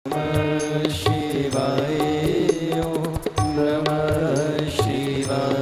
नमः शिवाय ओम नमः शिवाय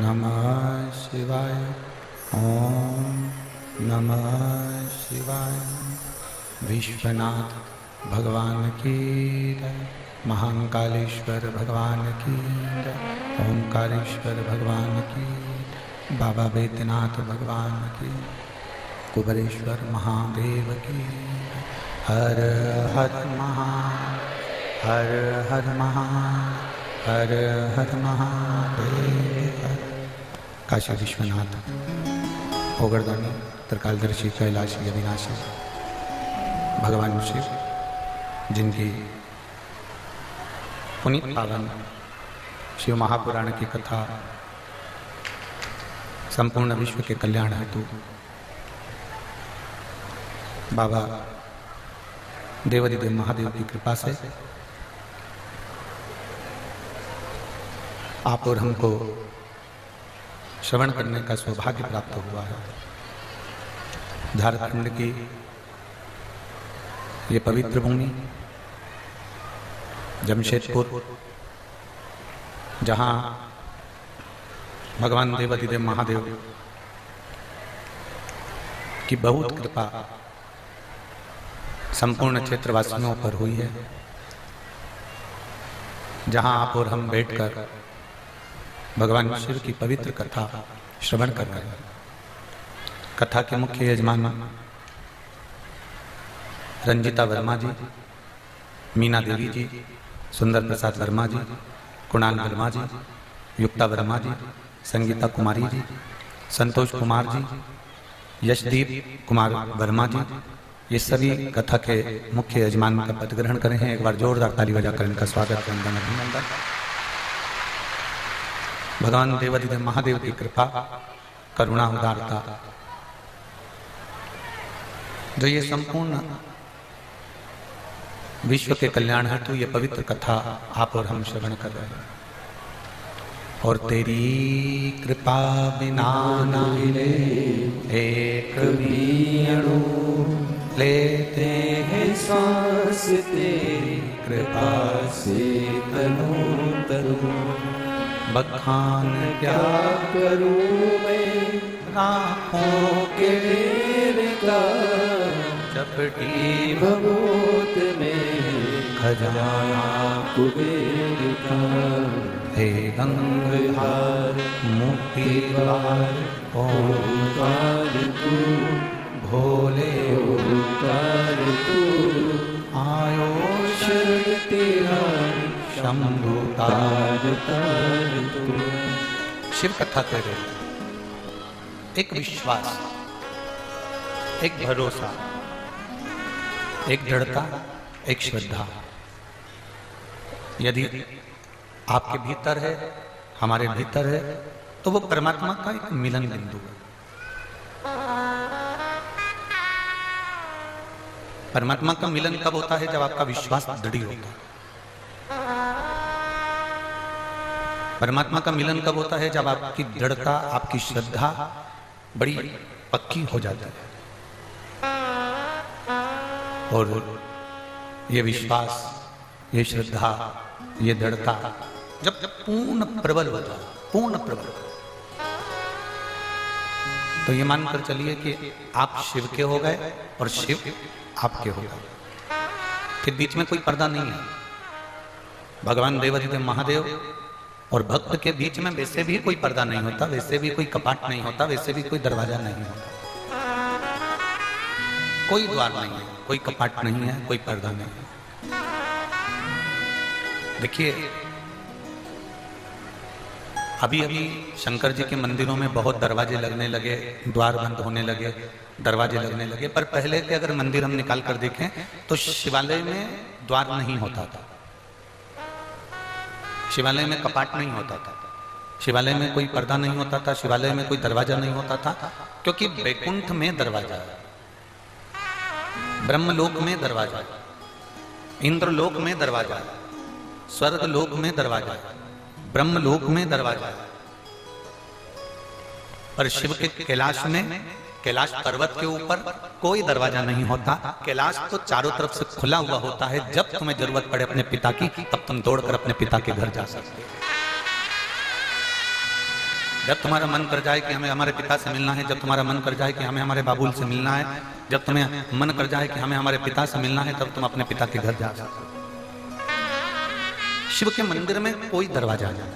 नमः शिवाय ओम नमः शिवाय विश्वनाथ भगवान की जय, महाकालेश्वर भगवान की जय, ओंकारेश्वर भगवान की जय, बाबा बैद्यनाथ भगवान की, कुबरेश्वर महादेव की जय। हर हर महादेव। काशी विश्वनाथ ओगरदानी त्रिकालदर्शी कैलाशी अविनाशी भगवान शिव, जिनकी पुनीत पावन शिव महापुराण की कथा संपूर्ण विश्व के कल्याण हेतु बाबा देवाधिदेव महादेव की कृपा से आप और हमको श्रवण करने का सौभाग्य प्राप्त हुआ है। झारखंड की ये पवित्र भूमि जमशेदपुर, जहाँ भगवान देवाधिदेव महादेव की बहुत कृपा संपूर्ण क्षेत्रवासियों पर हुई है, जहाँ आप और हम बैठकर भगवान शिव की पवित्र कथा श्रवण कर रहे हैं। कथा के मुख्य यजमान रंजिता वर्मा जी, मीना देवी जी, सुंदर प्रसाद वर्मा जी, कुणाल वर्मा जी, युक्ता वर्मा जी, संगीता कुमारी जी, संतोष कुमार जी, यशदीप कुमार वर्मा जी, ये सभी कथा के मुख्य यजमान का पद ग्रहण करें हैं। एक बार जोरदार ताली बजाकर इनका स्वागत करें। अभिनंदन। भगवान देवाधिदेव महादेव की कृपा, करुणा, उदारता, जो ये संपूर्ण विश्व के कल्याण हेतु ये पवित्र कथा आप और हम श्रवण कर रहे हैं। और तेरी कृपा बिना न मिले एक भी अणु, लेते हैं सांस तेरी कृपा से तनु तनु। बखान क्या करूं मैं राहों के मेरे का, चपटी भभूत में खजाना कुबेर का। हे गंगाधर मुक्तिद्वार ओंकार तू, भोले ओंकार तू। आयो शरण तेरा शंभु तार तार तू। शिव कथा कह रहे, एक विश्वास, एक भरोसा, एक दृढ़ता, एक श्रद्धा यदि आपके भीतर है, हमारे भीतर है, तो वो परमात्मा का एक मिलन बिंदु है। परमात्मा का मिलन कब होता है? जब आपका विश्वास दृढ़ होता है। परमात्मा का मिलन कब होता है? जब आपकी दृढ़ता, आपकी श्रद्धा बड़ी पक्की हो जाती है। और ये विश्वास, ये श्रद्धा, ये दृढ़ता जब पूर्ण प्रबल हो जाए, पूर्ण प्रबल, तो ये मानकर चलिए कि आप शिव के हो गए और शिव आपके हो गए। फिर बीच में कोई पर्दा नहीं है। भगवान देवाधिदेव महादेव और भक्त के बीच में वैसे भी कोई पर्दा नहीं होता, वैसे भी कोई कपाट नहीं होता, वैसे भी कोई दरवाजा नहीं होता, कोई द्वार नहीं है, कोई कपाट नहीं है, कोई पर्दा नहीं है। देखिए, अभी अभी शंकर जी के मंदिरों में बहुत दरवाजे लगने लगे, द्वार बंद होने लगे, दरवाजे लगने लगे। पर पहले के अगर मंदिर हम निकाल कर देखें तो शिवालय में द्वार नहीं होता था, शिवालय में कपाट नहीं होता था, शिवालय में कोई पर्दा नहीं होता था, शिवालय में कोई दरवाजा नहीं होता था, क्योंकि वैकुंठ में दरवाजा है, ब्रह्मलोक में दरवाजा है, इंद्रलोक में दरवाजा है, स्वर्ग लोक में दरवाजा है, ब्रह्मलोक में दरवाजा है। पर शिव के कैलाश में, कैलाश पर्वत के ऊपर कोई दरवाजा नहीं होता। कैलाश तो चारों तरफ से खुला हुआ होता है। जब तुम्हें जरूरत पड़े अपने पिता की, तब तुम दौड़कर अपने पिता के घर जा सकते हो। जब तुम्हारा मन कर जाए कि हमें हमारे पिता से मिलना है, जब तुम्हारा मन कर जाए कि हमें हमारे बाबुल से मिलना है, जब तुम्हें मन कर जाए कि हमें हमारे पिता से मिलना है, तब तुम अपने पिता के घर जा सकते हो। शिव के मंदिर में कोई दरवाजा नहीं,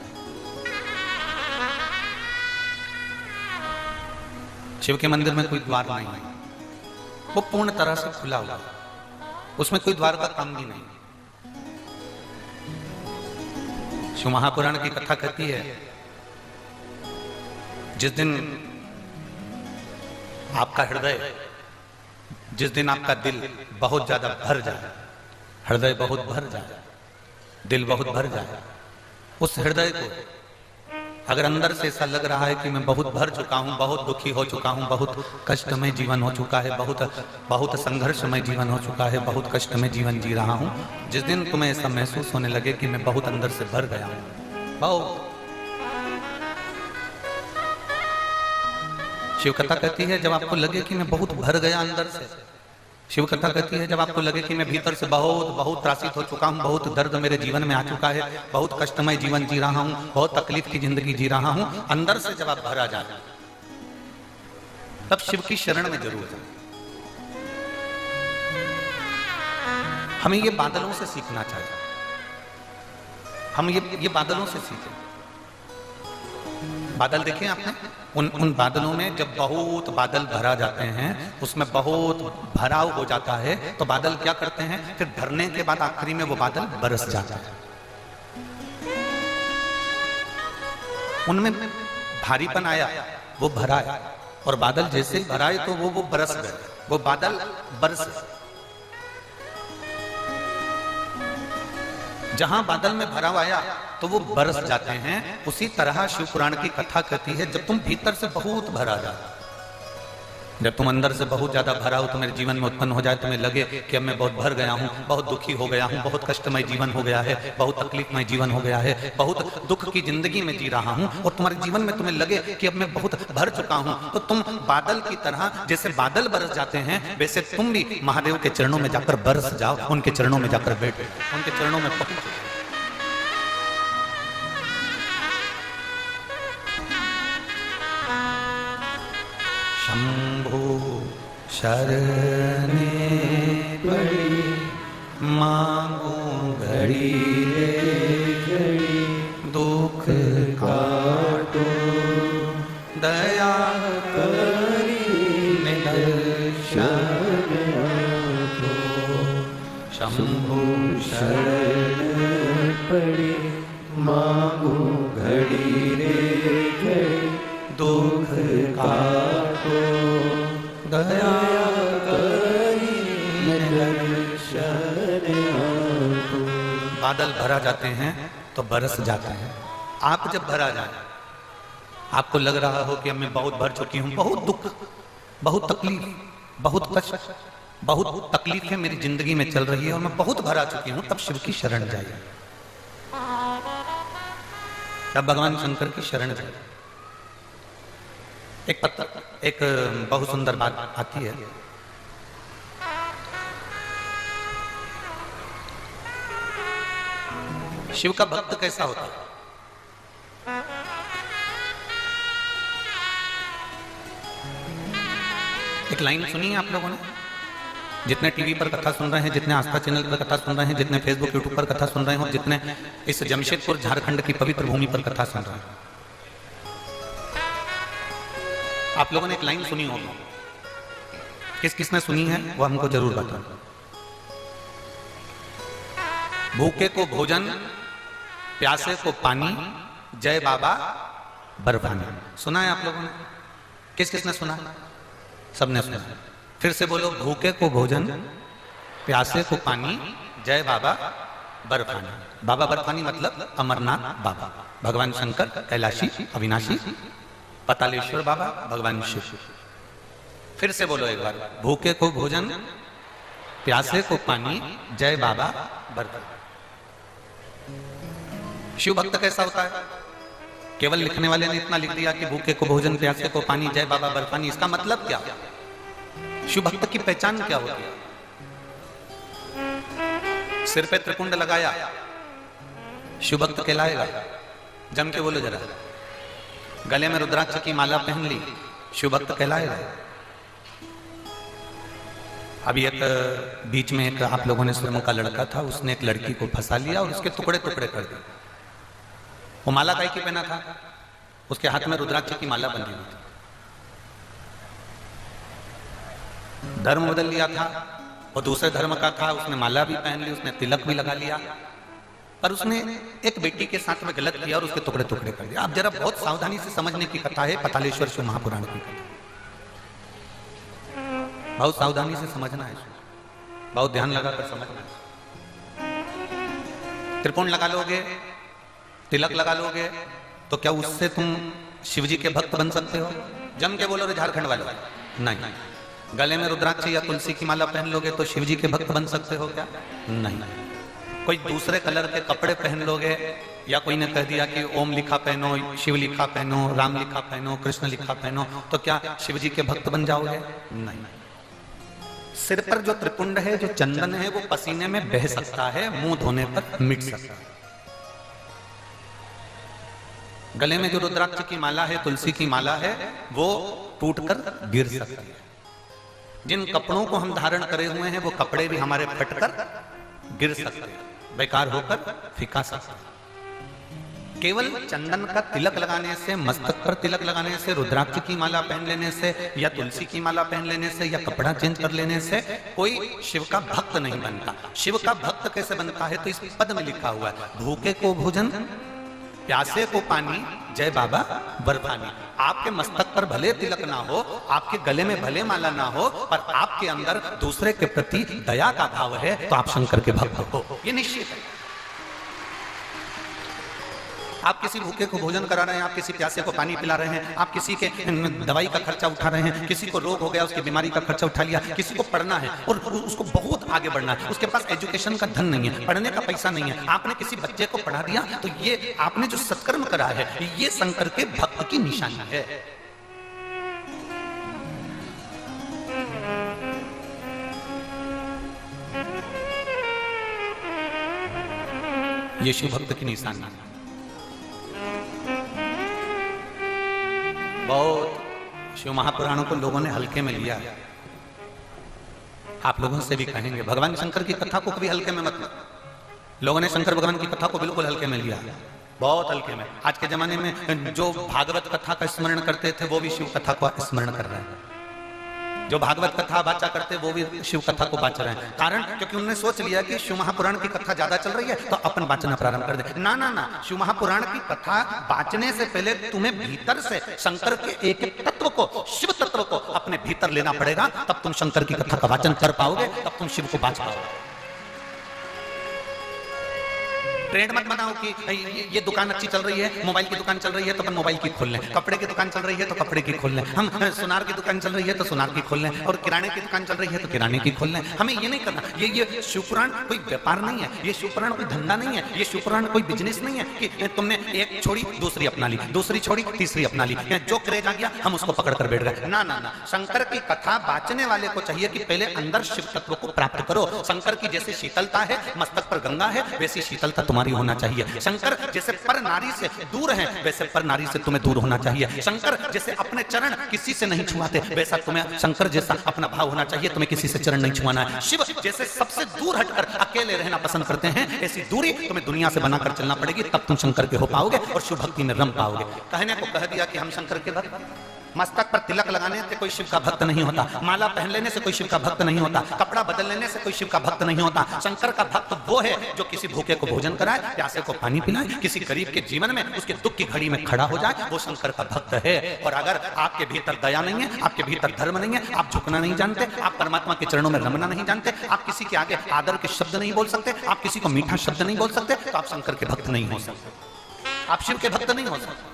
शिव के मंदिर में कोई द्वार नहीं है, वो पूर्ण तरह से खुला हुआ, उसमें कोई द्वार का काम भी नहीं। शिव महापुराण की कथा कहती है, जिस दिन आपका हृदय, जिस दिन आपका दिल बहुत ज्यादा भर जाए, हृदय बहुत भर जाए, दिल बहुत भर जाए, उस हृदय को अगर अंदर से ऐसा लग रहा है कि मैं बहुत भर चुका हूं, बहुत दुखी हो चुका हूं, बहुत कष्टमय जीवन हो चुका है, बहुत संघर्षमय जीवन हो चुका है, बहुत कष्टमय जीवन जी रहा हूं, जिस दिन तुम्हें ऐसा महसूस होने लगे कि मैं बहुत अंदर से भर गया हूं, बहुत। शिव कथा कहती है, जब आपको लगे कि मैं बहुत भर गया अंदर से, शिव कथा कहती है, जब आपको लगे कि मैं भीतर से बहुत त्रासित हो चुका हूं, बहुत दर्द मेरे जीवन में आ चुका है, बहुत कष्टमय जीवन जी रहा हूं, बहुत तकलीफ की जिंदगी जी रहा हूं, अंदर से जब आप भरा जाए, तब शिव की शरण में जरूर जाए। हमें ये बादलों से सीखना चाहिए, हम ये बादलों से सीखें। बादल देखें आपने, उन बादलों में जब बहुत बादल भरा जाते हैं, उसमें बहुत भराव हो जाता है, तो बादल क्या करते हैं, फिर भरने के बाद आखिरी में वो बादल बरस जाता है। उनमें भारीपन आया, वो भरा है, और बादल जैसे भराए तो वो बरस गए, वो बादल बरस। जहां बादल में भराव आया तो वो बरस जाते हैं। उसी तरह शिव पुराण की कथा कहती है, जब तुम भीतर से बहुत भरा जाए, जब तुम अंदर से बहुत ज्यादा भरा हो, तुम्हारे जीवन में उत्पन्न हो जाए, तुम्हें लगे कि अब मैं बहुत भर गया हूं, बहुत दुखी हो गया हूं, बहुत कष्टमय जीवन हो गया है, बहुत तकलीफमय जीवन हो गया है, बहुत दुख की जिंदगी में जी रहा हूं, और तुम्हारे जीवन में तुम्हें लगे कि अब मैं बहुत भर चुका हूं, तो तुम बादल की तरह, जैसे बादल बरस जाते हैं, वैसे तुम भी महादेव के चरणों में जाकर बरस जाओ, उनके चरणों में जाकर बैठ, उनके चरणों में पहुंचो। शंभो शरणे पड़ी, मांगो घड़ी रे घड़ी, दुख काटो दया करी निदर्शन आपो। शंभो शरण पड़ी, मांगो घड़ी रे घड़ी, दुख काटो दया करी निदर्शन आपो। बादल भरा जाते हैं तो बरस जाते हैं। आप जब भरा जाए, आपको लग रहा हो कि अब मैं बहुत भर चुकी हूं, बहुत दुख, बहुत तकलीफ, बहुत कष्ट, बहुत तकलीफें मेरी जिंदगी में चल रही है और मैं बहुत भरा चुकी हूं, तब शिव की शरण जाइए, तब भगवान शंकर की शरण जाइए। एक बहुत सुंदर बात आती है शिव का भक्त कैसा होता है? एक लाइन सुनी है आप लोगों ने? जितने टीवी पर कथा सुन रहे हैं, जितने आस्था चैनल पर कथा सुन रहे हैं, जितने फेसबुक यूट्यूब पर कथा सुन रहे हैं, और जितने इस जमशेदपुर झारखंड की पवित्र भूमि पर कथा सुन रहे हैं, आप लोगों ने एक लाइन सुनी होगी। किस किसने सुनी है वो हमको जरूर बताओ। भूखे को भोजन, प्यासे को पानी, जय बाबा बर्फानी। सुना है आप लोगों ने? किस किसने सुना? सबने सुना। फिर से बोलो, भूखे को भोजन, प्यासे को पानी, जय बाबा बर्फानी। बाबा बर्फानी मतलब अमरनाथ बाबा, भगवान शंकर, कैलाशी, अविनाशी, पतालेश्वर बाबा, भगवान शिव। फिर से बोलो एक बार, भूखे को भोजन, प्यासे को पानी, जय बाबा बर्फानी। शिव भक्त कैसा होता है? केवल लिखने वाले ने इतना लिख दिया कि भूखे को भोजन, प्यासे को पानी, जय बाबा बर्फानी। इसका मतलब क्या? शिव भक्त की पहचान क्या होती है? सिर पे त्रिपुंड लगाया, शिव भक्त कहलाएगा? जम के बोलो जरा। गले में रुद्राक्ष की माला पहन ली, शिव भक्त कहलाएगा? अभी एक बीच में एक आप लोगों ने सुना का लड़का था, उसने एक लड़की को फंसा लिया और उसके टुकड़े टुकड़े कर दिए। वो माला काय की पहना था? उसके हाथ में रुद्राक्ष की माला बंधी हुई थी। धर्म बदल लिया था, वो दूसरे धर्म का था, उसने माला भी पहन ली, उसने तिलक भी लगा लिया, पर उसने एक बेटी के साथ में गलत किया और उसके टुकड़े टुकड़े कर दिया। आप जरा बहुत सावधानी से समझने की कथा है, पतालेश्वर शिव महापुराण की कथा। बहुत सावधानी से समझना है, बहुत ध्यान लगाकर समझना है। त्रिपुंड लगा लोगे, तिलक लगा लोगे, तो क्या उससे तुम शिवजी के भक्त बन सकते हो? जम के बोलो रे झारखंड वाले, नहीं। गले में रुद्राक्ष या तुलसी की माला पहन लोगे तो शिवजी के भक्त बन सकते हो क्या? नहीं। कोई दूसरे कलर के कपड़े पहन लोगे, या कोई ने कह दिया कि ओम लिखा पहनो, शिव लिखा पहनो, राम लिखा पहनो, कृष्ण लिखा पहनो, तो क्या शिवजी के भक्त बन जाओगे? नहीं। सिर पर जो त्रिपुंड है, जो चंदन है, वो पसीने में बह सकता है, मुंह धोने पर मिट सकता है। गले में जो रुद्राक्ष की माला है, तुलसी की माला है, वो टूटकर गिर सकती है। जिन कपड़ों को हम धारण करे हुए हैं, वो कपड़े भी हमारे फटकर गिर सकते हैं, बेकार होकर फिका सकते हैं। केवल चंदन का तिलक लगाने से, मस्तक पर तिलक लगाने से, रुद्राक्ष की माला पहन लेने से, या तुलसी की माला पहन लेने से, या कपड़ा चेंज कर लेने से कोई शिव का भक्त नहीं बनता। शिव का भक्त कैसे बनता है? तो इस पद में लिखा हुआ है, भूखे को भोजन, प्यासे को पानी, जय बाबा बर्फानी। आपके मस्तक पर भले तिलक ना हो, आपके गले में भले माला ना हो, पर आपके अंदर दूसरे के प्रति दया का भाव है, तो आप शंकर के भक्त हो, ये निश्चित है। आप किसी भूखे को भोजन करा रहे हैं, आप किसी प्यासे को पानी पिला रहे हैं, आप किसी के दवाई का खर्चा उठा रहे हैं, किसी को रोग हो गया उसकी बीमारी का खर्चा उठा लिया, किसी को पढ़ना है और उसको बहुत आगे बढ़ना है, उसके पास एजुकेशन का धन नहीं है, पढ़ने का पैसा नहीं है, आपने किसी बच्चे को पढ़ा दिया, तो ये आपने जो सत्कर्म करा है, ये शंकर के भक्त की निशानी है। ये शिव भक्त की निशानी है। बहुत शिव महापुराणों को लोगों ने हल्के में लिया। आप लोगों से भी कहेंगे, भगवान शंकर की कथा को कभी हल्के में मत लो। लोगों ने शंकर भगवान की कथा को बिल्कुल हल्के में लिया, बहुत हल्के में। आज के जमाने में जो भागवत कथा का स्मरण करते थे, वो भी शिव कथा को स्मरण कर रहे हैं। जो भागवत कथा बाचा करते, वो भी शिव कथा को बाच रहे हैं। कारण क्योंकि उन्होंने सोच लिया कि शिव महापुराण की कथा ज्यादा चल रही है, तो अपन बाचना प्रारंभ कर दे। ना ना ना, शिव महापुराण की कथा बाचने से पहले तुम्हें भीतर से शंकर के एक एक तत्व को, शिव तत्व को अपने भीतर लेना पड़ेगा, तब तुम शंकर की कथा का वाचन कर पाओगे, तब तुम शिव को बाच पाओगे। ट्रेंड मत बनाओ कि ये दुकान अच्छी चल रही है, मोबाइल की दुकान चल रही है तो अपन मोबाइल की खोल लें, कपड़े की दुकान चल रही है तो कपड़े की खोल लें, हम सुनार की दुकान चल रही है तो सुनार की खोल लें, और किराने की दुकान चल रही है तो किराने की खोल लें। हमें ये नहीं करना। ये शिवपुराण कोई व्यापार नहीं है, ये शिवपुराण कोई धंधा नहीं है, ये शिवपुराण कोई बिजनेस नहीं है कि तुमने एक छोड़ी दूसरी अपना ली, दूसरी छोड़ी तीसरी अपना ली, जो क्रेज आ गया हम उसको पकड़ कर बैठ गए। ना ना ना, शंकर की कथा बाचने वाले को चाहिए कि पहले अंदर शिव तत्व को प्राप्त करो। शंकर की जैसी शीतलता है, मस्तक पर गंगा है, वैसी शीतलता तुम्हारे कुमारी होना चाहिए। शंकर जैसे पर नारी से दूर हैं, वैसे पर नारी से तुम्हें दूर होना चाहिए। शंकर जैसे अपने चरण किसी से नहीं छुआते, वैसा तुम्हें शंकर जैसा अपना भाव होना चाहिए, तुम्हें किसी से चरण नहीं छुआना है। शिव जैसे सबसे दूर हटकर अकेले रहना पसंद करते हैं, ऐसी दूरी तुम्हें दुनिया से बनाकर चलना पड़ेगी, तब तुम शंकर के हो पाओगे और शिव भक्ति में रम पाओगे। कहने को कह दिया कि हम शंकर के भक्त, मस्तक पर तिलक लगाने से कोई शिव का भक्त नहीं होता, माला पहन लेने से कोई शिव का भक्त नहीं होता, कपड़ा बदल लेने से कोई शिव का भक्त नहीं होता। शंकर का भक्त वो है जो किसी भूखे को भोजन कराए, प्यासे को पानी पिलाए, किसी गरीब के जीवन में उसके दुख की घड़ी में खड़ा हो जाए, वो शंकर का भक्त है। और अगर आपके भीतर दया नहीं है, आपके भीतर धर्म नहीं है, आप झुकना नहीं जानते, आप परमात्मा के चरणों में रमना नहीं जानते, आप किसी के आगे आदर के शब्द नहीं बोल सकते, आप किसी को मीठा शब्द नहीं बोल सकते, तो आप शंकर के भक्त नहीं हो सकते, आप शिव के भक्त नहीं हो सकते।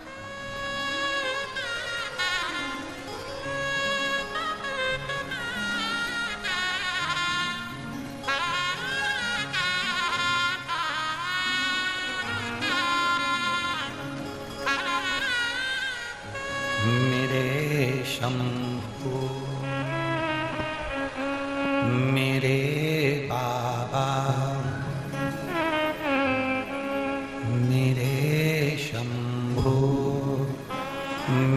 शंभु मेरे बाबा, मेरे शंभु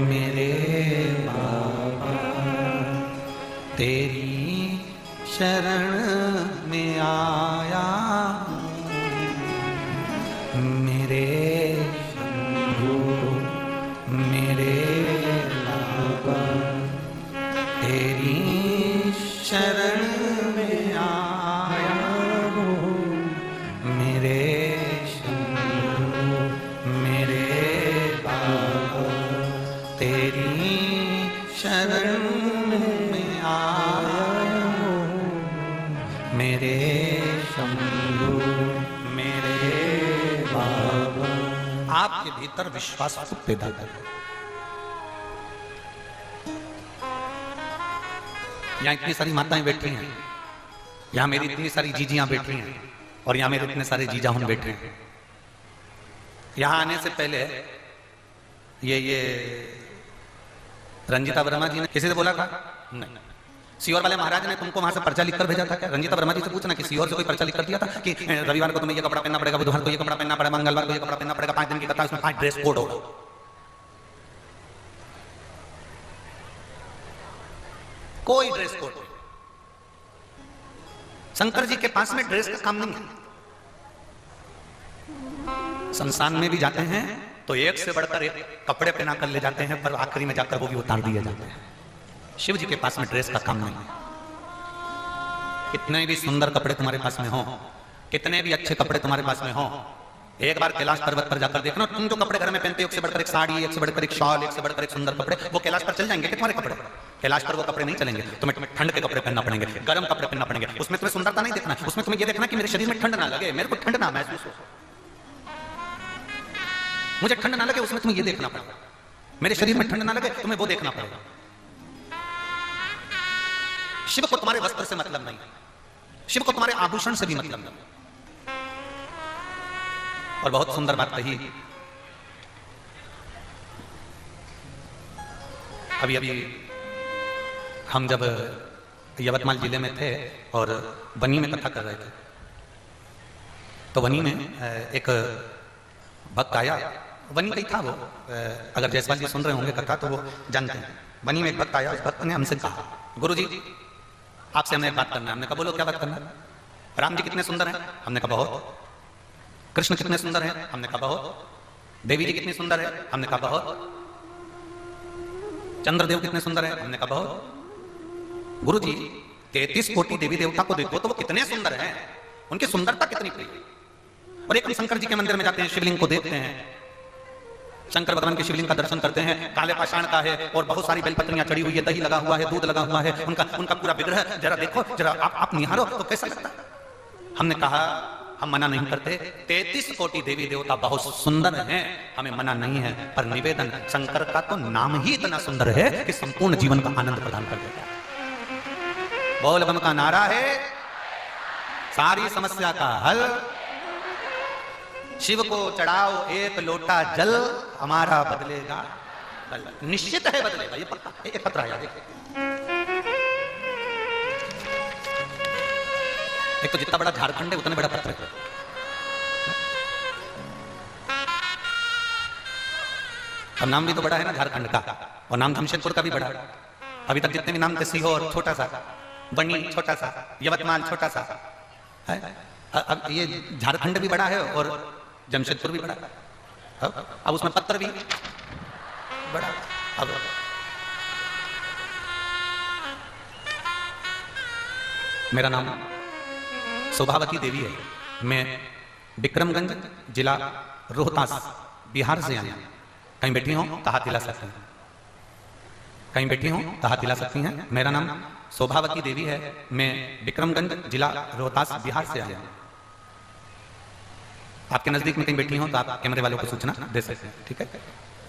मेरे बाबा, तेरी शरण में आया मेरे शंभु मेरे तेरी शरण में आया हूँ मेरे शंभु मेरे बाबा, तेरी शरण में आया हूँ मेरे शंभु मेरे बाबा। आपके भीतर विश्वास को पैदा करें। यहाँ इतनी सारी माताएं बैठी हैं, यहाँ मेरी इतनी सारी जीजियां बैठी हैं, और यहाँ मेरे इतने सारे जीजा हम बैठे हैं। यहाँ आने से पहले ये रंजीता वर्मा जी ने किसी से बोला था? नहीं। सीहोर वाले महाराज ने तुमको वहां से पर्चा लिखकर भेजा था क्या? रंजीता वर्मा जी से पूछना कि सीहोर से कोई पर्चा लिख कर दिया था कि रविवार को तुम्हें ये कपड़ा पहनना पड़ेगा, बुधवार को ये कपड़ा पहनना पड़ेगा, मंगलवार को ये कपड़ा पहनना पड़ेगा, 5 दिन की कथा, उसमें 5 ड्रेस कोड होगा। कोई ड्रेस कोड नहीं। शंकर जी के पास में ड्रेस का काम नहीं है। शमशान में भी जाते हैं तो एक से बढ़कर एक कपड़े पहना कर ले जाते हैं, पर आखिरी में जाकर वो भी उतार दिए जाते हैं। शिव जी के पास में ड्रेस का काम नहीं है। कितने भी सुंदर कपड़े तुम्हारे पास में हो, कितने भी अच्छे कपड़े तुम्हारे पास में हो, एक बार कैलाश पर्वत पर जाकर देखना, तुम जो कपड़े घर में पहनते हो, एक से बढ़कर एक साड़ी, एक से बढ़कर एक शॉल, एक से बढ़कर एक सुंदर कपड़े, वो कैलाश पर चल जाएंगे कि तुम्हारे कपड़े? कैलाश पर वो कपड़े नहीं चलेंगे। तुम्हें ठंड के कपड़े पहनना पड़ेंगे, गर्म कपड़े पहनना पड़ेंगे। उसमें तुम्हें सुंदरता नहीं देखना, उसमें तुम्हें ये देखना कि मेरे शरीर में ठंड ना लगे, मेरे को ठंड ना महसूस हो, मुझे ठंड ना लगे, उसमें तुम्हें ये देखना पड़ेगा। मेरे शरीर में ठंड ना लगे, तुम्हें वो देखना पड़ेगा। शिव को तुम्हारे वस्त्र से मतलब नहीं, शिव को तुम्हारे आभूषण से भी मतलब नहीं। और बहुत सुंदर बात कही, अभी अभी हम जब यवतमाल जिले में थे और बनी में कथा कर रहे थे, तो बनी में एक भक्त आया। बनी कहीं था वो, अगर जयसवाल जी सुन रहे होंगे कथा तो वो जानते हैं। बनी में एक भक्त आया, उस भक्त ने हमसे कहा, गुरुजी आपसे हमें बात करना है। हमने कहा बोलो क्या बात करना है? राम जी कितने सुंदर हैं? हमने कहा बहुत। कृष्ण कितने सुंदर हैं? हमने कहा बहुत। देवी जी कितनी सुंदर है? हमने कहा बहुत। चंद्रदेव कितने सुंदर है? हमने कहा बहुत। गुरुजी 33 कोटि देवी देवता को देखो तो वो कितने सुंदर हैं, उनकी सुंदरता कितनी प्रिय। और एक हम शंकर जी के मंदिर में जाते हैं, शिवलिंग को देखते हैं, शंकर भगवान के शिवलिंग का दर्शन करते हैं, काले पाषाण का है और बहुत सारी बेलपत्रियां चढ़ी हुई है, दही लगा हुआ है, दूध लगा हुआ है, उनका पूरा विग्रह जरा देखो, जरा आप निहारो तो कैसा लगता है? हमने कहा हम मना नहीं करते, 33 कोटि देवी देवता बहुत सुंदर हैं, हमें मना नहीं है, पर निवेदन, शंकर का तो नाम ही इतना सुंदर है कि संपूर्ण जीवन का आनंद प्रदान कर देता है। बोल बम का नारा है, सारी समस्या का हल। शिव को चढ़ाओ एक लोटा जल, हमारा बदलेगा कल। निश्चित है बदलेगा, ये पक्का। एक पत्र आया देखिए, एक तो जितना बड़ा झारखंड है उतना बड़ा पत्र है। अब नाम भी तो बड़ा है ना झारखंड का, और नाम जमशेदपुर का भी बड़ा। अभी तक जितने भी नाम थे, सीहोर छोटा सा, बनी छोटा सा, यवतमाल छोटा सा है। अब ये झारखंड भी बड़ा है और जमशेदपुर भी बड़ा। अब उसमें पत्र भी बड़ा। अब मेरा नाम शोभावती देवी है। मैं विक्रमगंज जिला रोहतास बिहार से आई। कहीं बैठी हो तो हाथ हिला सकती हैं, कहीं बैठी हो तो हाथ हिला सकती हैं। मेरा नाम शोभावती देवी है। मैं विक्रमगंज जिला रोहतास बिहार से आई। आपके नजदीक में कहीं बैठी हो तो आप कैमरे वालों को सूचना दे सकते हैं, ठीक है।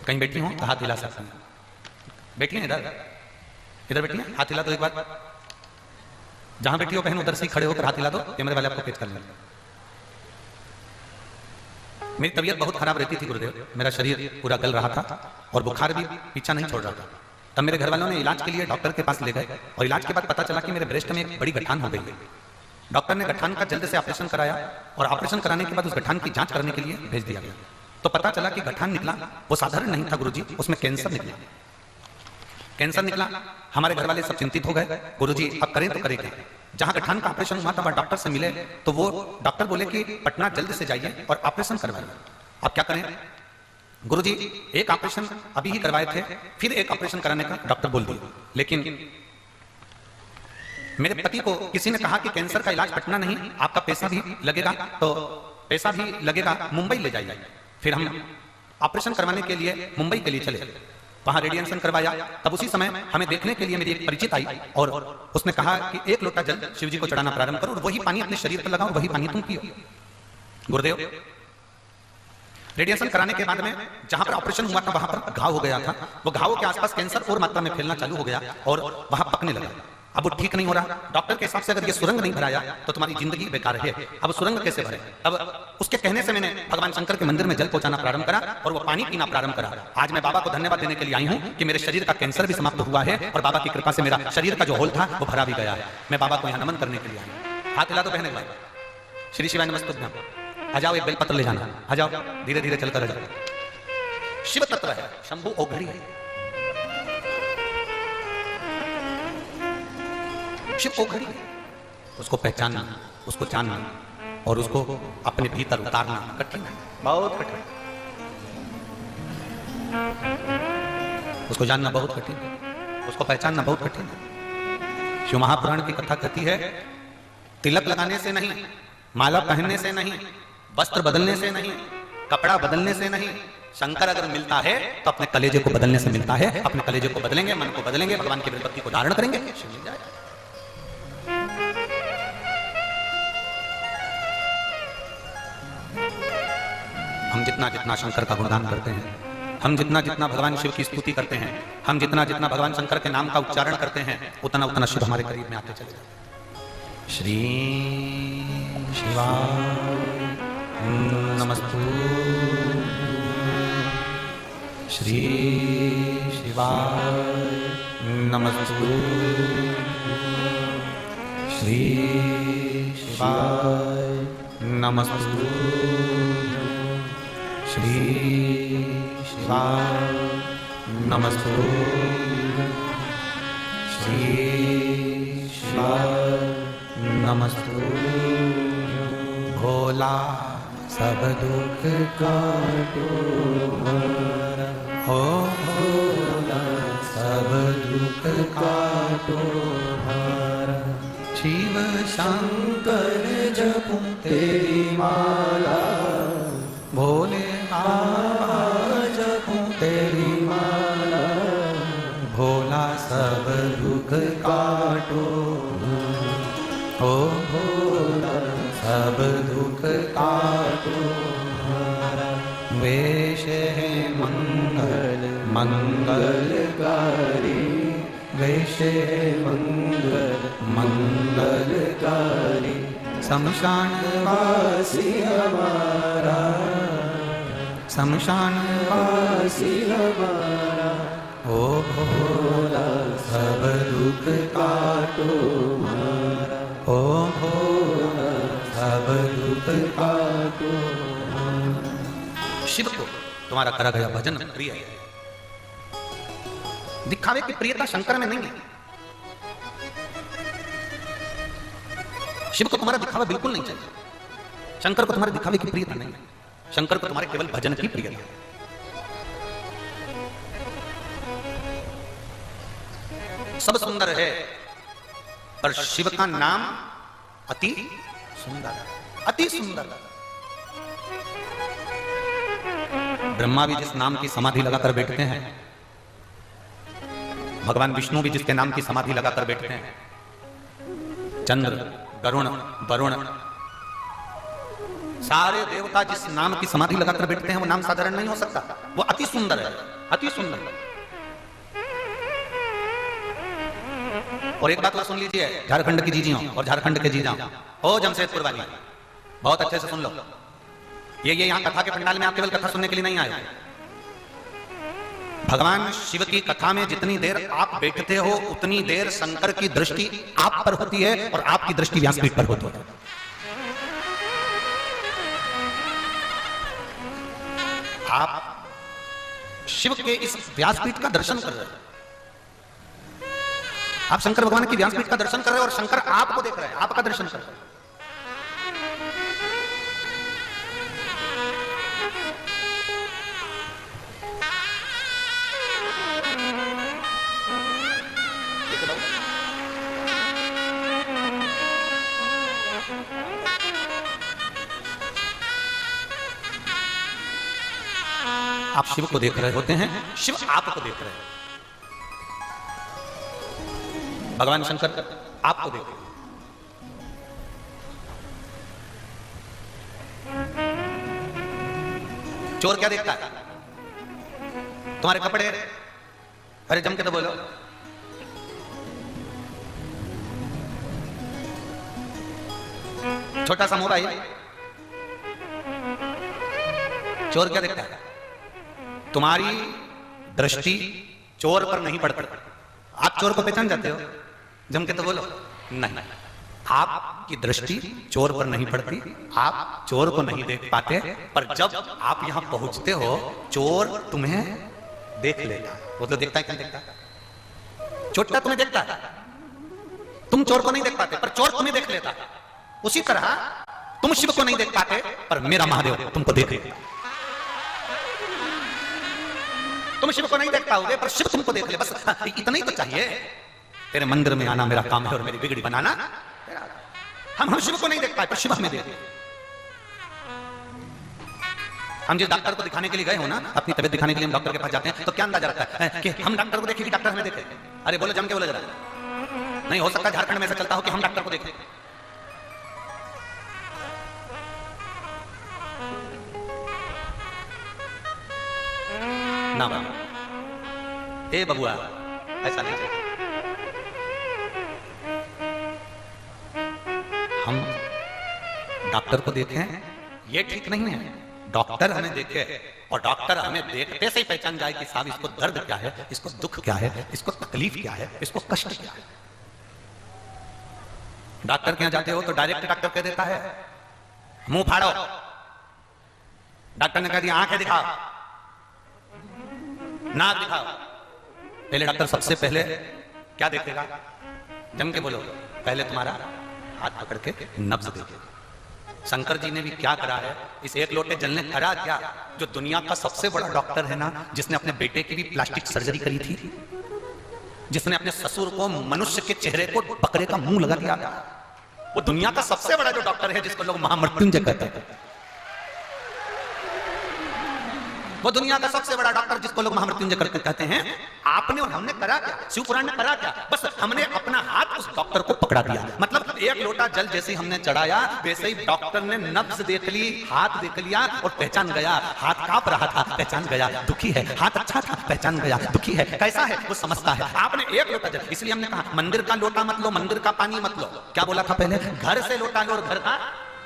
कहीं बैठी हो तो हाथ हिला सकते हैं। बैठी हैं इधर, इधर बैठी हैं, हाथ हिला दो एक बार। जहां बैठी हो बहन उधर से खड़े होकर हाथ हिला दो, कैमरे वाले आपको कैच कर लेंगे। मेरी तबीयत बहुत खराब रहती थी गुरुदेव, मेरा शरीर पूरा गल रहा था और बुखार भी पीछा नहीं छोड़ रहा था। तब मेरे घर वालों ने इलाज के लिए डॉक्टर के पास ले गए और इलाज के बाद पता चला कि मेरे ब्रेस्ट में एक बड़ी गठान हो गई है। डॉक्टर ने गठान का जल्द से ऑपरेशन कराया और ऑपरेशन कराने के बाद उस गठान की जांच करने के लिए भेज दिया गया। तो पता चला कि गठान निकला वो साधारण नहीं था गुरुजी, उसमें कैंसर निकला। कैंसर निकला। हमारे घर वाले सब चिंतित हो गए, गुरुजी अब करें तो करें क्या। जहां गठान का ऑपरेशन हुआ था वहां डॉक्टर से मिले तो वो डॉक्टर बोले कि पटना जल्द से जाइए और ऑपरेशन करवाइए। अब क्या करें गुरुजी, एक ऑपरेशन अभी ही करवाए थे, फिर एक ऑपरेशन कराने का डॉक्टर बोल दिया। लेकिन मेरे पति को किसी ने कहा कि कैंसर का इलाज पटना नहीं, आपका पैसा भी लगेगा, तो पैसा भी लगेगा, मुंबई ले जाइए। फिर हम ऑपरेशन करवाने के लिए मुंबई के लिए चले, वहां रेडिएशन करवाया। तब उसी समय हमें देखने के लिए मेरी एक परिचित आई और उसने कहा कि एक लोटा जल शिव जी को चढ़ाना प्रारंभ करो और वही पानी अपने शरीर पर लगाओ, वही पानी तुम पियो। गुरुदेव, रेडिएशन कराने के बाद में जहां पर ऑपरेशन हुआ था वहां पर घाव हो गया था। वो घावों के आसपास कैंसर और मात्रा में फैलना चालू हो गया और वहां पकने लगा। अब वो ठीक नहीं हो रहा। डॉक्टर के हिसाब से अगर ये सुरंग नहीं भराया तो तुम्हारी जिंदगी बेकार है। अब सुरंग कैसे भरे। अब उसके कहने से मैंने भगवान शंकर के मंदिर में जल पहुंचाना प्रारंभ करा और वो पानी पीना प्रारंभ करा। आज मैं बाबा को धन्यवाद देने के लिए आई हूं कि मेरे शरीर का कैंसर भी समाप्त हुआ है और बाबा की कृपा से मेरा शरीर का जो होल था वो भरा भी गया है। मैं बाबा को यहाँ नमन करने के लिए आई। हाथ हिला दो बहने भाई। श्री शिवाय नमस्तुभ्यं। आ जाओ, एक बेलपत्र ले जाना। आ जाओ, धीरे धीरे चलकर आ जाओ। शिव तत्व है, शंभु ओघड़ी है। शिव ओघड़ी है, उसको पहचानना, उसको जानना और उसको अपने भीतर उतारना कठिन है, बहुत कठिन। उसको जानना बहुत कठिन है, उसको पहचानना बहुत कठिन है। शिव महापुराण की कथा कहती है, तिलक लगाने से नहीं, माला पहनने से नहीं, वस्त्र बदलने से नहीं, कपड़ा बदलने से नहीं, शंकर अगर मिलता है तो अपने कलेजे को बदलने से मिलता है। अपने कलेजे को बदलेंगे, मन को बदलेंगे, भगवान की बेलपत्ती को धारण करेंगे, शिव मिल जाएगा। हम जितना जितना शंकर का गुणगान करते हैं, हम जितना जितना भगवान शिव की स्तुति करते हैं, हम जितना जितना भगवान शंकर के नाम का उच्चारण करते हैं, उतना उतना शिव हमारे करीब में आते चले जाते। श्री शिवाय नमस्तुभ्यं। श्री शिवाय नमस्तुभ्यं। श्री शिवाय नमस्तुभ्यं। श्री शिवाय नमस्तुभ्यं। श्री शिवाय नमस्तुभ्यं। भोला सब दुख काटो हमारा, हो भोला सब दुख काटो हमारा। शिव शंकर जपूं तेरी माला, भोले बाबा जपूं तेरी माला। भोला सब दुख काटो, ओ भोला सब दुख काटो हमारा। वेश है मंगल मंगलकारी, वेश है मंगल मंगलकारी। शमशान वासी हमारा, शमशान वासी हमारा। ओ भोला सब दुख काटो हमारा, ओ भोला सब दुख काटो। शिव को तुम्हारा करा गया भजन प्रिय है, दिखावे की प्रियता शंकर में नहीं है। शिव को तुम्हारा दिखावा बिल्कुल नहीं चाहिए। शंकर को तुम्हारे दिखावे की प्रियता नहीं है। शंकर को तुम्हारे केवल भजन की प्रियता है। सब सुंदर है पर शिव का नाम अति सुंदर है, अति सुंदर। ब्रह्मा भी जिस नाम की समाधि लगाकर बैठते हैं, भगवान विष्णु भी जिसके नाम की समाधि लगाकर बैठते हैं, चंद्र, गरुण, वरुण, सारे देवता जिस नाम की समाधि लगाकर बैठते हैं वो नाम साधारण नहीं हो सकता, वो अति सुंदर है, अति सुंदर। और एक बात और सुन लीजिए, झारखंड की जीजियों और झारखंड के जीजाओं, ओ जमशेदपुर वाली, बहुत अच्छे से सुन लो। ये यहां कथा के पंडाल में आप केवल कथा सुनने के लिए नहीं आए। भगवान शिव की कथा में जितनी देर आप बैठते हो उतनी देर शंकर की दृष्टि आप पर होती है और आपकी दृष्टि व्यासपीठ पर होती है। आप शिव के इस व्यासपीठ का दर्शन कर रहे हैं, आप शंकर भगवान की व्यासपीठ का दर्शन कर रहे हैं और शंकर आपको देख रहे हैं, आपका दर्शन कर रहे हैं। आप शिव को देख रहे होते हैं, शिव आपको देख रहे हैं। भगवान शंकर आपको देख रहे हैं। चोर क्या देखता है? तुम्हारे कपड़े, अरे जम के तो बोलो। छोटा सा मोबाइल, चोर क्या देखता है? तुम्हारी दृष्टि चोर पर नहीं पड़ती। आप चोर को पहचान जाते हो? जम के तो बोलो। नहीं, आपकी दृष्टि चोर पर नहीं पड़ती, आप चोर को नहीं देख पाते। पर जब आप यहां पहुंचते हो, चोर तुम्हें देख लेगा। वो तो देखता है, क्या देखता है? चोटा तुम्हें देखता है, तुम चोर को नहीं देख पाते, पर चोर तुम्हें देख लेता है। उसी तरह तुम शिव को नहीं देख पाते, पर मेरा महादेव तुमको देख लेता। तुम शिव को नहीं देख पाओगे पर शिव तुमको देख ले, बस इतना ही तो चाहिए। तेरे मंदिर में आना मेरा काम है और मेरी बिगड़ी बनाना। हम शिव को नहीं देख पाए पर शिव हमें देख ले। हम जिस डॉक्टर को दिखाने के लिए गए हो ना, अपनी तबीयत दिखाने के लिए हम डॉक्टर के पास जाते हैं, तो क्या अंदाजा रखता है कि हम डॉक्टर को देखें कि डॉक्टर हमें देखे? अरे बोलो, जम के बोलो जरा। नहीं हो सकता झारखंड में ऐसा चलता हो कि हम डॉक्टर को देखें। ना बाबा, हे बबुआ, ऐसा नहीं चाहिए। हम डॉक्टर को देखें ये ठीक नहीं है। डॉक्टर हमें देखे और डॉक्टर हमें देखते से ही पहचान जाए कि साहब इसको दर्द क्या है, इसको दुख क्या है, इसको तकलीफ क्या है, इसको कष्ट क्या है। डॉक्टर के यहां जाते हो तो डायरेक्ट डॉक्टर कह देता है मुंह फाड़ो। डॉक्टर ने कह दिया आंखें दिखाओ, नाक दिखाओ। पहले डॉक्टर सबसे पहले क्या देखेगा? जम के बोलो। पहले तुम्हारा हाथ पकड़ के नब्ज देखेगा। शंकर जी ने भी क्या करा है? इस एक लोटे जल ने करा क्या? जो दुनिया का सबसे बड़ा डॉक्टर है ना, जिसने अपने बेटे की भी प्लास्टिक सर्जरी करी थी, जिसने अपने ससुर को मनुष्य के चेहरे को बकरे का मुंह लगा दिया, वो दुनिया का सबसे बड़ा जो डॉक्टर है, जिसको लोग महामृत्युंजय कहते हैं, वो दुनिया का सबसे बड़ा डॉक्टर जिसको लोग महामृत्युंजय करते कहते हैं, आपने और हमने करा क्या? शिव पुराण ने करा क्या? बस हमने अपना हाथ उस डॉक्टर को पकड़ा दिया। मतलब एक लोटा जल जैसे हमने चढ़ाया, वैसे ही डॉक्टर ने नब्ज देख ली, हाथ देख लिया और पहचान गया। हाथ कांप रहा था, पहचान गया दुखी है। हाथ अच्छा था, पहचान गया दुखी है। कैसा है वो समझता है। आपने एक लोटा जल, इसलिए हमने कहा मंदिर का लोटा मत लो, मंदिर का पानी मत लो। क्या बोला था पहले? घर से लोटा लो और घर का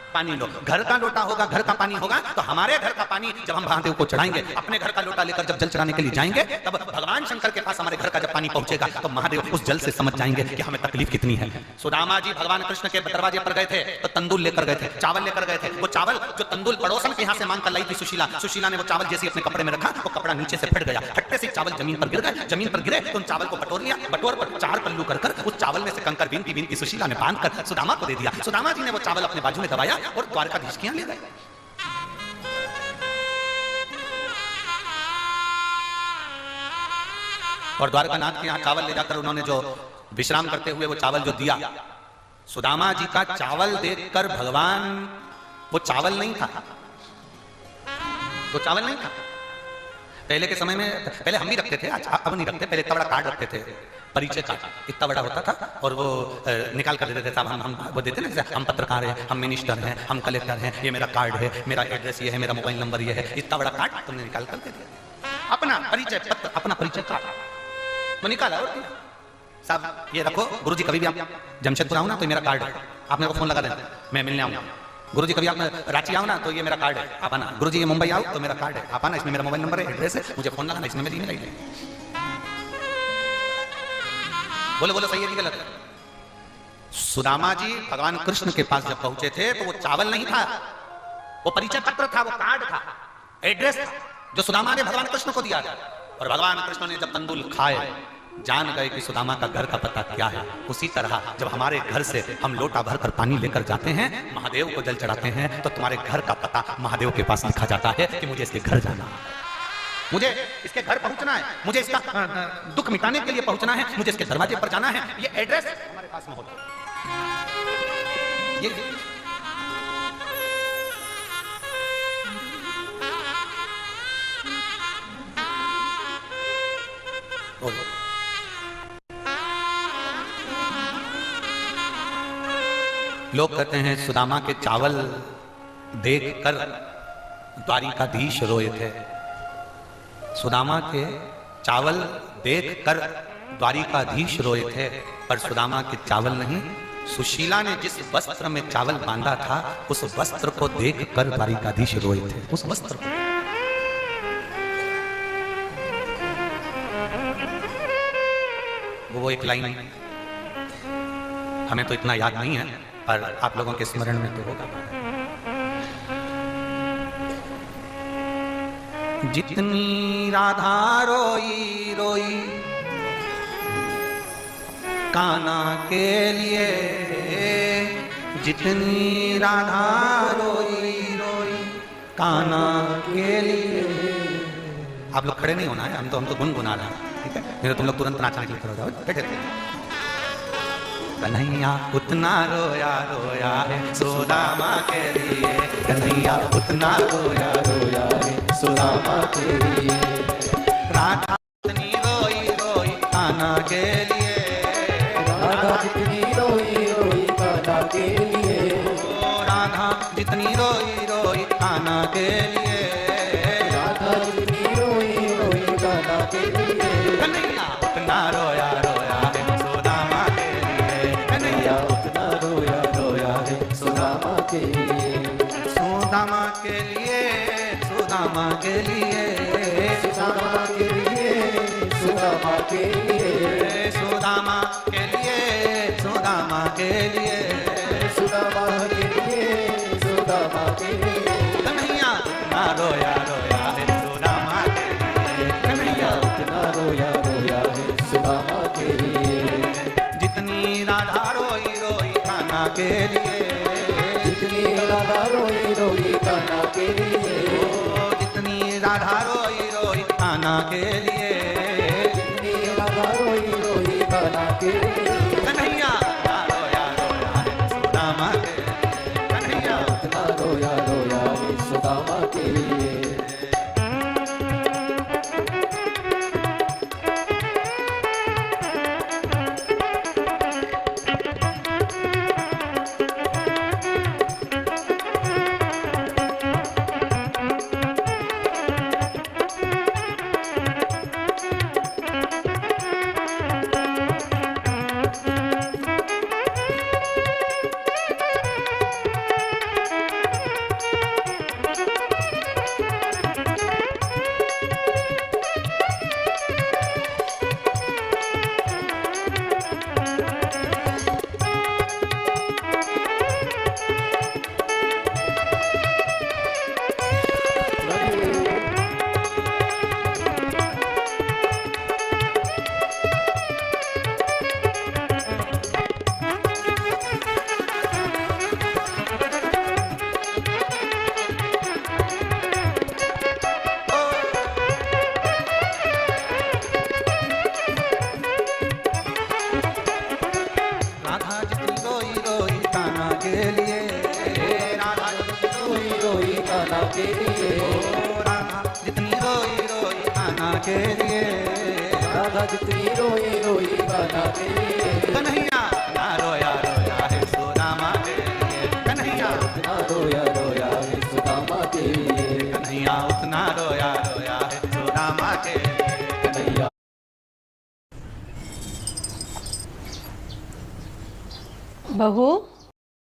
पानी लो। घर का लोटा होगा, घर का पानी होगा, तो हमारे घर का पानी जब हम महादेव को चढ़ाएंगे, अपने घर का लोटा लेकर जब जल चढ़ाने के लिए जाएंगे, तब भगवान शंकर के पास हमारे घर का जब पानी पहुंचेगा तो महादेव उस जल से समझ जाएंगे कि हमें तकलीफ कितनी है। सुदामा जी भगवान कृष्ण के दरवाजे पर गए थे तो तंदूर लेकर गए थे, चावल लेकर गए थे। वो चावल जो तंदूर पड़ोसन के यहाँ से मांग कर लाई थी सुशीला, सुशीला ने वो चावल जैसे अपने कपड़े में रखा, वो कपड़ा नीचे से फट गया, फटने से चावल जमीन पर गिर गए। जमीन पर गिरे तो उन चावल को बटोर लिया, बटोर पर 4 पल्लू कर उस चावल में से कंकर बीनती बीनती सुशीला ने बांध कर सुदामा को दे दिया। सुदामा जी ने वो चावल अपने बाजू में दबाया और द्वारकाधीश के यहाँ ले गए। और द्वारकानाथ के यहाँ चावल ले जाकर उन्होंने जो विश्राम करते हुए वो चावल जो दिया, सुदामा जी का चावल देखकर भगवान, वो चावल नहीं था, वो चावल नहीं था। पहले के समय में, पहले हम भी रखते थे, अब नहीं रखते, पहले इतना बड़ा कार्ड रखते थे, परिचय कार्ड इतना बड़ा होता था, और वो निकाल कर देते थे। साहब हम वो देते ना, हम पत्रकार हैं, हम मिनिस्टर हैं, हम कलेक्टर हैं, ये मेरा कार्ड है, मेरा एड्रेस ये है, मेरा मोबाइल नंबर ये है, इतना बड़ा कार्ड तुमने निकाल कर दे दिया। अपना परिचय पत्र, अपना परिचय कार्ड वो निकाला और दिया, साहब ये रखो, गुरुजी कभी भी आप जमशेदपुर आओ ना तो मेरा कार्ड है, आप मेरे को फोन लगा देना, मैं मिलने आऊंगा। गुरुजी कभी आप रांची आओ ना तो ये मेरा कार्ड है, आप आना। गुरुजी ये मुंबई आओ तो मेरा कार्ड है, आप आना, इसमें मेरा मोबाइल नंबर है, एड्रेस है, मुझे फोन लगाना, इसमें मेरी ईमेल आईडी है। बोलो बोलो, सही है कि गलत है? सुदामा जी भगवान कृष्ण के पास जब पहुंचे थे तो वो चावल नहीं था, वो परिचय पत्र था, वो कार्ड था, एड्रेस था, जो सुदामा ने भगवान कृष्ण को दिया था। और भगवान कृष्ण ने जब तंदूल खाए, जान गए कि सुदामा का घर का पता क्या है। उसी तरह जब हमारे घर से हम लोटा भर कर पानी लेकर जाते हैं, महादेव को जल चढ़ाते हैं, तो तुम्हारे घर का पता महादेव के पास लिखा जाता है कि मुझे इसके घर जाना है, मुझे इसके घर पहुंचना है, मुझे इसका दुख मिटाने के लिए पहुंचना है, मुझे इसके दरवाजे पर जाना है। ये एड्रेस हमारे पास में होता है। ये लोग कहते हैं सुदामा के चावल देखकर द्वारिकाधीश रोए थे। सुदामा के चावल देखकर द्वारिकाधीश रोए थे, पर सुदामा के चावल नहीं, सुशीला ने जिस वस्त्र में चावल बांधा था उस वस्त्र को देखकर द्वारिकाधीश रोए थे। उस वस्त्र को वो एक लाइन हमें तो इतना याद नहीं है, पर आप लोगों के स्मरण में तो होगा। जितनी राधा रोई रोई कान्हा के लिए, जितनी राधा रोई रोई कान्हा के लिए। आप लोग खड़े नहीं होना है, हम तो गुनगुना रहे हैं, ठीक है? नहीं तो तुम लोग तुरंत नाचने के लिए खड़े हो जाओ, बैठे थे। कन्हैया उतना रोया रोया है सुदामा के लिए, कन्हैया उतना रोया रोया है सुदामा के लिए। राधा जितनी रोई रोई कान्हा के लिए, राधा जितनी रोई रोई कान्हा के लिए, राधा जितनी रोई रोई कान्हा के लिए, राधा जितनी रोई रोई कान्हा के लिए। कन्हैया उतना रोया रोया है सुदामा के लिए, कन्हैया उतना रोया रोया है सुदामा के लिए, सुदामा के लिए, सुदामा के लिए, सुदामा के लिए, सुदामा के लिए, सुदामा के लिए, सुदामा के लिए, सुदामा के लिए, सुदामा के लिए। कन्हैया उतना रोया रोया है सुदामा के लिए, कन्हैया उतना रोया रोया है सुदामा के लिए, जितनी राधा रोई रोई कान्हा के लिए, जितनी राधा रोई रोई कान्हा के लिए, जितनी राधा रोई रोई कान्हा के लिए, जितनी राधा रोई रोई कान्हा के लिए। कन्हैया रोया रोया है सुदामा के लिए, कन्हैया उतना रोया रोया है सुदामा के लिए। के लिए। राधा जितनी रोई रोई कान्हा के लिए, राधा जितनी रोई रोई कान्हा के लिए। कन्हैया ना रोया रोया है सुदामा के लिए, कन्हैया उतना रोया रोया है सुदामा के लिए। कन्हैया उतना रोया रोया है सुदामा के लिए। कन्हैया बहू